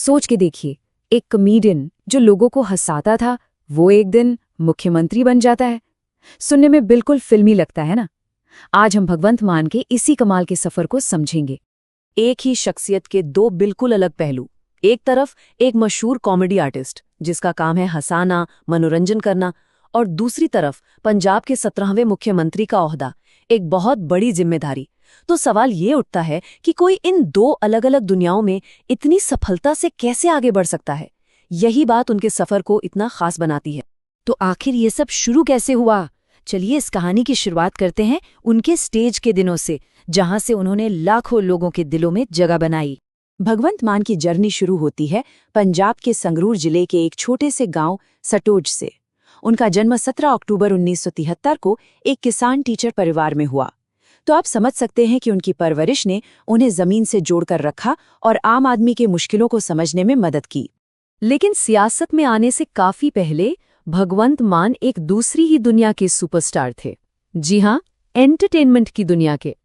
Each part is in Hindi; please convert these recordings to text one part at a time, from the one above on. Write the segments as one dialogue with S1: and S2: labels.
S1: सोच के देखिए, एक कॉमेडियन जो लोगों को हंसाता था वो एक दिन मुख्यमंत्री बन जाता है। सुनने में बिल्कुल फिल्मी लगता है ना। आज हम भगवंत मान के इसी कमाल के सफर को समझेंगे।
S2: एक ही शख्सियत के दो बिल्कुल अलग पहलू। एक तरफ एक मशहूर कॉमेडी आर्टिस्ट जिसका काम है हंसाना, मनोरंजन करना, और दूसरी तरफ पंजाब के 17वें मुख्यमंत्री का ओहदा, एक बहुत बड़ी जिम्मेदारी। तो सवाल ये उठता है कि कोई इन दो अलग अलग दुनियाओं में इतनी सफलता से कैसे आगे बढ़ सकता है। यही बात उनके सफर को इतना खास बनाती है।
S1: तो आखिर ये सब शुरू कैसे हुआ? चलिए इस कहानी की शुरुआत करते हैं उनके स्टेज के दिनों से, जहां से उन्होंने लाखों लोगों के दिलों में जगह बनाई। भगवंत मान की जर्नी शुरू होती है पंजाब के संगरूर जिले के एक छोटे से गांव सटोज से। उनका जन्म 17 अक्टूबर 1973 को एक किसान टीचर परिवार में हुआ। तो आप समझ सकते हैं कि उनकी परवरिश ने उन्हें जमीन से जोड़कर रखा और आम आदमी के मुश्किलों को समझने में मदद की। लेकिन सियासत में आने से काफी पहले भगवंत मान एक दूसरी ही दुनिया के सुपरस्टार थे। जी हाँ, एंटरटेनमेंट की दुनिया के।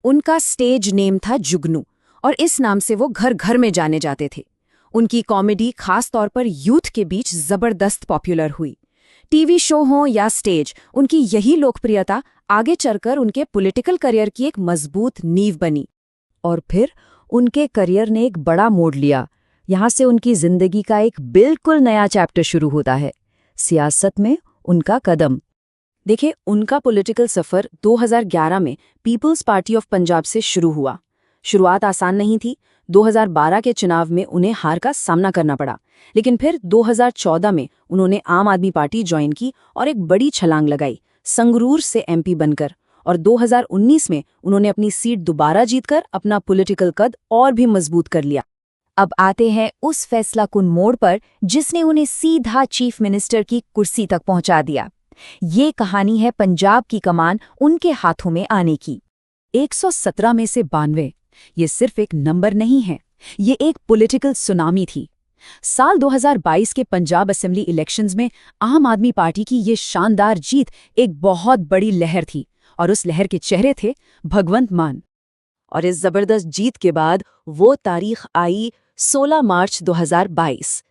S1: उनका स्टेज नेम था जुगनू और इस नाम से वो घर घर में जाने जाते थे। उनकी कॉमेडी खास तौर पर यूथ के बीच जबरदस्त पॉपुलर हुई। टीवी शो हो या स्टेज, उनकी यही लोकप्रियता आगे चलकर उनके पॉलिटिकल करियर की एक मजबूत नींव बनी। और फिर उनके करियर ने एक बड़ा मोड़ लिया। यहाँ से उनकी जिंदगी का एक बिल्कुल नया चैप्टर शुरू होता है, सियासत में उनका कदम। देखिए, उनका पॉलिटिकल सफर 2011 में पीपल्स पार्टी ऑफ पंजाब से शुरू हुआ। शुरुआत आसान नहीं थी। 2012 के चुनाव में उन्हें हार का सामना करना पड़ा, लेकिन फिर 2014 में उन्होंने आम आदमी पार्टी ज्वाइन की और एक बड़ी छलांग लगाई, संगरूर से एमपी बनकर। और 2019 में उन्होंने अपनी सीट दोबारा जीतकर अपना पॉलिटिकल कद और भी मजबूत कर लिया। अब आते हैं उस फैसलाकुन मोड़ पर जिसने उन्हें सीधा चीफ मिनिस्टर की कुर्सी तक पहुंचा दिया। ये कहानी है पंजाब की कमान उनके हाथों में आने की। 117 में से 92, ये सिर्फ एक नंबर नहीं है, ये एक पॉलिटिकल सुनामी थी। साल 2022 के पंजाब असेंबली इलेक्शंस में आम आदमी पार्टी की ये शानदार जीत एक बहुत बड़ी लहर थी, और उस लहर के चेहरे थे भगवंत मान।
S2: और इस जबरदस्त जीत के बाद वो तारीख आई 16 मार्च 2022।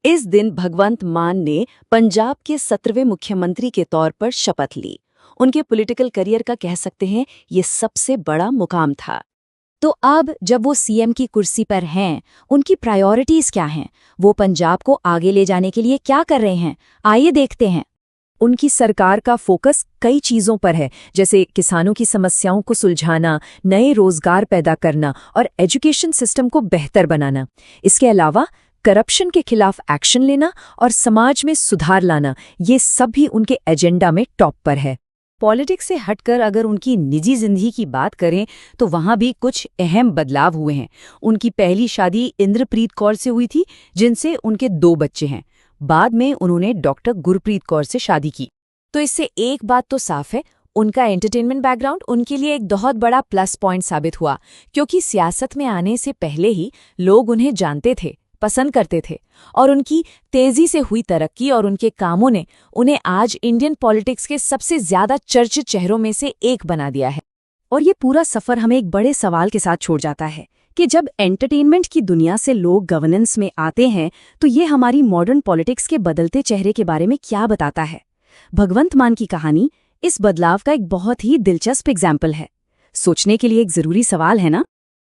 S2: इस दिन भगवंत मान ने पंजाब के 17वें मुख्यमंत्री के तौर पर शपथ ली। उनके पॉलिटिकल करियर का कह सकते हैं ये सबसे बड़ा मुकाम था।
S1: तो अब जब वो सीएम की कुर्सी पर हैं, उनकी प्रायोरिटीज क्या हैं? वो पंजाब को आगे ले जाने के लिए क्या कर रहे हैं? आइए देखते हैं। उनकी सरकार का फोकस कई चीजों पर है, जैसे किसानों की समस्याओं को सुलझाना, नए रोजगार पैदा करना और एजुकेशन सिस्टम को बेहतर बनाना। इसके अलावा करप्शन के खिलाफ एक्शन लेना और समाज में सुधार लाना, ये सब भी उनके एजेंडा में टॉप पर है। पॉलिटिक्स से हटकर अगर उनकी निजी जिंदगी की बात करें तो वहां भी कुछ अहम बदलाव हुए हैं। उनकी पहली शादी इंद्रप्रीत कौर से हुई थी, जिनसे उनके 2 बच्चे हैं। बाद में उन्होंने डॉक्टर गुरप्रीत कौर से शादी की। तो इससे एक बात तो साफ है, उनका एंटरटेनमेंट बैकग्राउंड उनके लिए एक बहुत बड़ा प्लस पॉइंट साबित हुआ, क्योंकि सियासत में आने से पहले ही लोग उन्हें जानते थे, पसंद करते थे। और उनकी तेजी से हुई तरक्की और उनके कामों ने उन्हें आज इंडियन पॉलिटिक्स के सबसे ज्यादा चर्चित चेहरों में से एक बना दिया है। और ये पूरा सफर हमें एक बड़े सवाल के साथ छोड़ जाता है कि जब एंटरटेनमेंट की दुनिया से लोग गवर्नेंस में आते हैं तो ये हमारी मॉडर्न पॉलिटिक्स के बदलते चेहरे के बारे में क्या बताता है। भगवंत मान की कहानी इस बदलाव का एक बहुत ही दिलचस्प एग्जाम्पल है। सोचने के लिए एक जरूरी सवाल है ना।